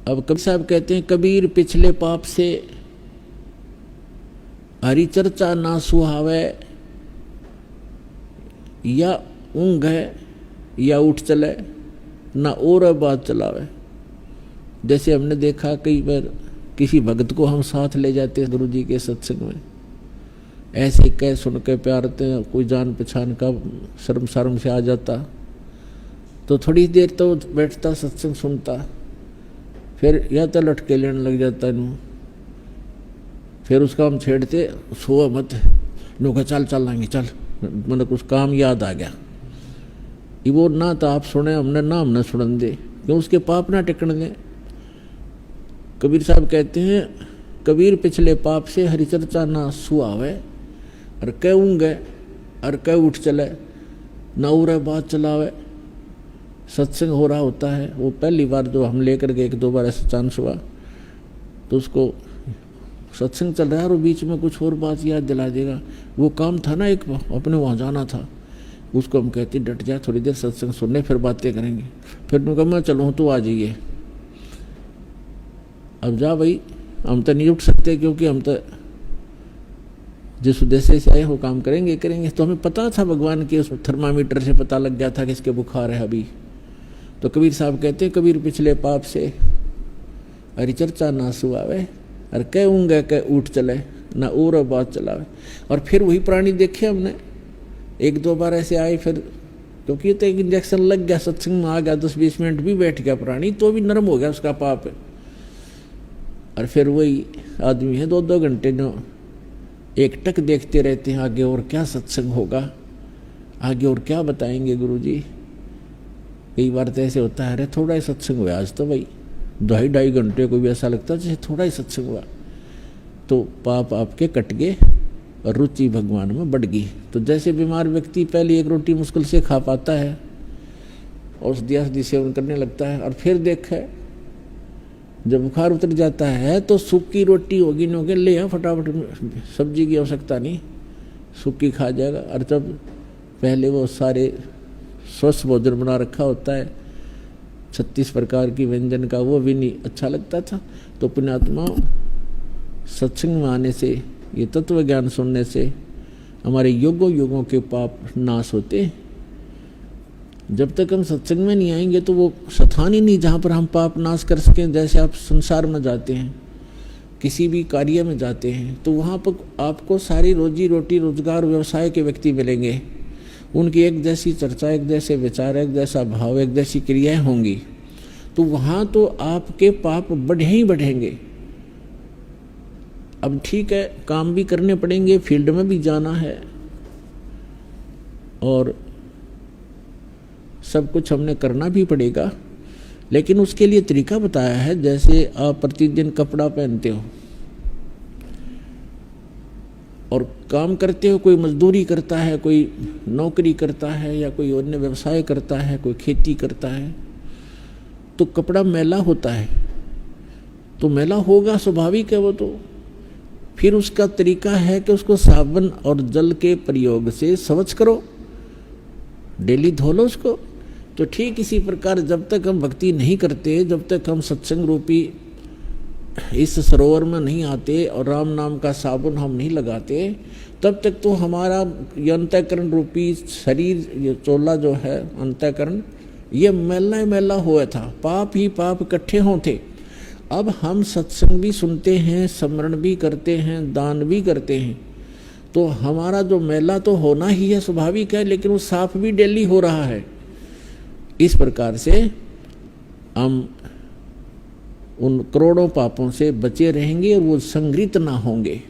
अब कबीर साहब कहते हैं, कबीर पिछले पाप से हरि चर्चा ना सुहावे, या ऊँघ है या उठ चले, ना और बात चलावे। जैसे हमने देखा कई बार किसी भक्त को हम साथ ले जाते हैं गुरु जी के सत्संग में, ऐसे कह सुन के प्यारते हैं, कोई जान पहचान का शर्म शर्म से आ जाता, तो थोड़ी देर तो बैठता सत्संग सुनता, फिर या तो लटके लेने लग जाता नू, फिर उसका हम छेड़ते, सो मत नो का चल चल लाएंगे चल, मतलब कुछ काम याद आ गया, ये वो ना तो आप सुने हमने ना हमने सुन दे, क्यों उसके पाप ना टिकन दे। कबीर साहब कहते हैं, कबीर पिछले पाप से हरिचर्चा ना सुहावे, और कह ऊँगे और कह उठ चले, ना उरे बात चलावे। सत्संग हो रहा होता है, वो पहली बार जो हम लेकर के 1-2 बार ऐसा चांस हुआ, तो उसको सत्संग चल रहा है और बीच में कुछ और बात याद दिला देगा, वो काम था ना एक अपने वहाँ जाना था, उसको हम कहते डट जा, थोड़ी देर सत्संग सुनने फिर बातें करेंगे। फिर उन्होंने कहा मैं चलूँ तो आ जाइए, अब जा भाई, हम तो नहीं उठ सकते क्योंकि हम तो जिस उद्देश्य से आए वो काम करेंगे करेंगे। तो हमें पता था भगवान के उस थर्मामीटर से पता लग गया था कि इसके बुखार है अभी। तो कबीर साहब कहते हैं, कबीर पिछले पाप से हरिचर्चा ना सुहावे, और कह ऊँगे कह उठ चले, ना और बात चलावे। और फिर वही प्राणी देखे हमने, 1-2 बार ऐसे आए, फिर क्योंकि तो एक इंजेक्शन लग गया, सत्संग में आ गया, 10-20 मिनट भी बैठ गया प्राणी, तो भी नरम हो गया उसका पाप। और फिर वही आदमी है 2-2 घंटे जो एक टक देखते रहते हैं, आगे और क्या सत्संग होगा, आगे और क्या बताएंगे गुरुजी। कई बार तो ऐसे होता है, अरे थोड़ा ही सत्संग हुआ आज तो भाई, 2-2.5 घंटे को भी ऐसा लगता है जैसे थोड़ा ही सत्संग हुआ। तो पाप आपके कट गए और रुचि भगवान में बढ़ गई। तो जैसे बीमार व्यक्ति पहले 1 रोटी मुश्किल से खा पाता है, औषधि सेवन करने लगता है, और फिर देखे जब बुखार उतर जाता है तो सूखी रोटी होगी नो के ले फटाफट, सब्जी की आवश्यकता नहीं, सूखी खा जाएगा। और जब पहले वो सारे स्वस्थ भोजन बना रखा होता है 36 प्रकार की व्यंजन का, वो भी नहीं अच्छा लगता था। तो पुण्यात्मा सत्संग में आने से, ये तत्व ज्ञान सुनने से हमारे युगों युगों के पाप नाश होते हैं। जब तक हम सत्संग में नहीं आएंगे तो वो स्थान ही नहीं जहाँ पर हम पाप नाश कर सकें। जैसे आप संसार में जाते हैं, किसी भी कार्य में जाते हैं, तो वहाँ पर आपको सारी रोजी रोटी रोजगार व्यवसाय के व्यक्ति मिलेंगे, उनकी एक जैसी चर्चा, एक जैसे विचार, एक जैसा भाव, एक जैसी क्रियाएं होंगी। तो वहाँ तो आपके पाप बढ़े ही बढ़ेंगे। अब ठीक है, काम भी करने पड़ेंगे, फील्ड में भी जाना है, और सब कुछ हमने करना भी पड़ेगा, लेकिन उसके लिए तरीका बताया है। जैसे आप प्रतिदिन कपड़ा पहनते हो और काम करते हो, कोई मजदूरी करता है, कोई नौकरी करता है, या कोई अन्य व्यवसाय करता है, कोई खेती करता है, तो कपड़ा मैला होता है, तो मैला होगा, स्वाभाविक है वो। तो फिर उसका तरीका है कि उसको साबुन और जल के प्रयोग से स्वच्छ करो, डेली धो लो उसको। तो ठीक इसी प्रकार जब तक हम भक्ति नहीं करते, जब तक हम सत्संग रूपी इस सरोवर में नहीं आते और राम नाम का साबुन हम नहीं लगाते, तब तक तो हमारा ये अंतःकरण रूपी शरीर, ये चोला जो है अंतःकरण, ये मैला मैला हुआ था, पाप ही पाप इकट्ठे होते। अब हम सत्संग भी सुनते हैं, स्मरण भी करते हैं, दान भी करते हैं, तो हमारा जो मैला तो होना ही है, स्वाभाविक है, लेकिन वो साफ भी डेली हो रहा है। इस प्रकार से हम उन करोड़ों पापों से बचे रहेंगे और वो संग्रहित ना होंगे।